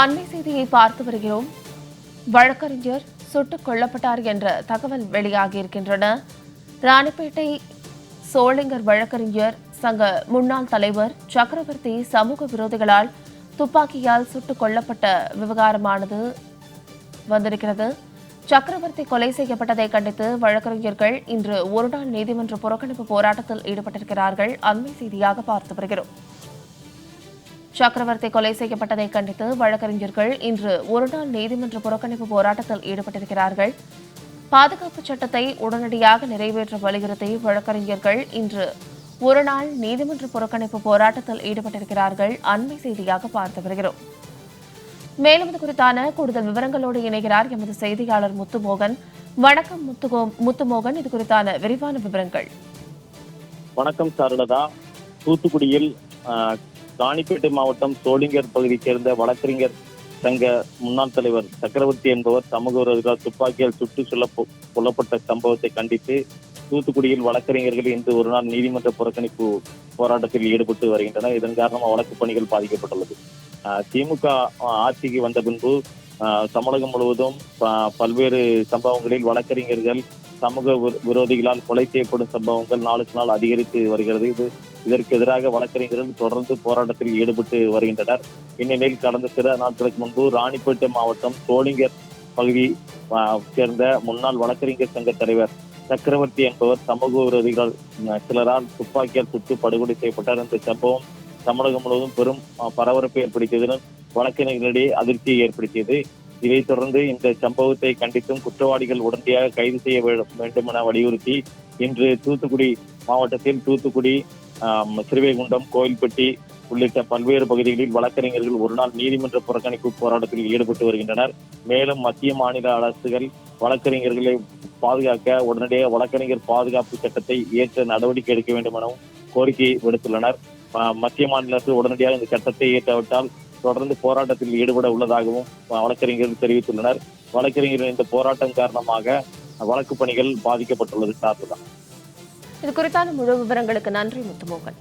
அண்மை செய்தியை பார்த்து வருகிறோம். வழக்கறிஞர் சுட்டுக் கொல்லப்பட்டார் என்ற தகவல் வெளியாகியிருக்கின்றன. ராணிப்பேட்டை சோளிங்கர் வழக்கறிஞர் சங்க முன்னாள் தலைவர் சக்கரவர்த்தி சமூக விரோதிகளால் துப்பாக்கியால் சுட்டுக் கொல்லப்பட்ட விவகாரமானது வந்திருக்கிறது. சக்கரவர்த்தி கொலை செய்யப்பட்டதை கண்டித்து வழக்கறிஞர்கள் இன்று ஒருநாள் நீதிமன்ற புறக்கணிப்பு போராட்டத்தில் ஈடுபட்டிருக்கிறார்கள். அண்மை செய்தியாக பார்த்து வருகிறோம். சக்கரவர்த்தி கொலை செய்யப்பட்டதை கண்டித்து வழக்கறிஞர்கள் இன்று ஒருநாள் நீதிமன்ற புறக்கணிப்பு போராட்டத்தில் ஈடுபட்டிருக்கிறார்கள். பாதுகாப்பு சட்டத்தை உடனடியாக நிறைவேற்ற வலியுறுத்தி வழக்கறிஞர்கள் இன்று ஒருநாள் நீதிமன்ற புறக்கணிப்பு போராட்டத்தில் ஈடுபட்டிருக்கிறார்கள். அண்மை செய்தியாக பார்த்து வருகிறோம். மேலும் இது குறித்தான கூடுதல் விவரங்களோடு இணைகிறார் எமது செய்தியாளர் முத்துமோகன். வணக்கம் முத்துமோகன், இது குறித்தான விரிவான விவரங்கள். வணக்கம் சாரலதா. தூத்துக்குடியில் ராணிப்பேட்டை மாவட்டம் சோளிங்கர் பகுதியைச் சேர்ந்த வழக்கறிஞர் சங்க முன்னாள் தலைவர் சக்கரவர்த்தி என்பவர் சமூக விரோதிகளால் துப்பாக்கியால் சுட்டு கொல்லப்பட்ட சம்பவத்தை கண்டித்து தூத்துக்குடியில் வழக்கறிஞர்கள் இன்று ஒருநாள் நீதிமன்ற புறக்கணிப்பு போராட்டத்தில் ஈடுபட்டு வருகின்றனர். இதன் காரணமாக வழக்கு பணிகள் பாதிக்கப்பட்டுள்ளது. திமுக ஆட்சிக்கு வந்த பின்பு தமிழகம் முழுவதும் பல்வேறு சம்பவங்களில் வழக்கறிஞர்கள் சமூக விரோதிகளால் கொலை செய்யப்படும் சம்பவங்கள் நாளுக்கு நாள் அதிகரித்து வருகிறது. இதற்கு எதிராக வழக்கறிஞர்கள் தொடர்ந்து போராட்டத்தில் ஈடுபட்டு வருகின்றனர். இந்நிலையில் கடந்த சில நாட்களுக்கு முன்பு ராணிப்பேட்டை மாவட்டம் சோளிங்கர் பகுதி சேர்ந்த முன்னாள் வழக்கறிஞர் சங்க தலைவர் சக்கரவர்த்தி என்பவர் சமூக விரோதிகளால் சிலரால் துப்பாக்கியால் சுட்டு படுகொலை செய்யப்பட்டார். இந்த சம்பவம் தமிழகம் முழுவதும் பெரும் பரபரப்பை ஏற்படுத்தியதுடன் வழக்கறிஞர்களிடையே அதிர்ச்சியை ஏற்படுத்தியது. இதைத் தொடர்ந்து இந்த சம்பவத்தை கண்டித்தும் குற்றவாளிகள் உடனடியாக கைது செய்ய வேண்டும் என வலியுறுத்தி இன்று தூத்துக்குடி மாவட்டத்தில் தூத்துக்குடி, ஸ்ரீவைகுண்டம், கோயில்பட்டி உள்ளிட்ட பல்வேறு பகுதிகளில் வழக்கறிஞர்கள் ஒருநாள் நீதிமன்ற புறக்கணிப்பு போராட்டத்தில் ஈடுபட்டு வருகின்றனர். மேலும் மத்திய மாநில அரசுகள் வழக்கறிஞர்களை பாதுகாக்க உடனடியாக வழக்கறிஞர் பாதுகாப்பு சட்டத்தை ஏற்ற நடவடிக்கை எடுக்க வேண்டும் எனவும் கோரிக்கை விடுத்துள்ளனர். மத்திய மாநில அரசு உடனடியாக இந்த சட்டத்தை ஏற்றாவிட்டால் தொடர்ந்து போராட்டத்தில் ஈடுபட உள்ளதாகவும் வழக்கறிஞர்கள் தெரிவித்துள்ளனர். வழக்கறிஞர்களின் இந்த போராட்டம் காரணமாக வழக்கு பணிகள் பாதிக்கப்பட்டுள்ளது. இது குறித்தான முழு விவரங்களுக்கு நன்றி முத்துமோகன்.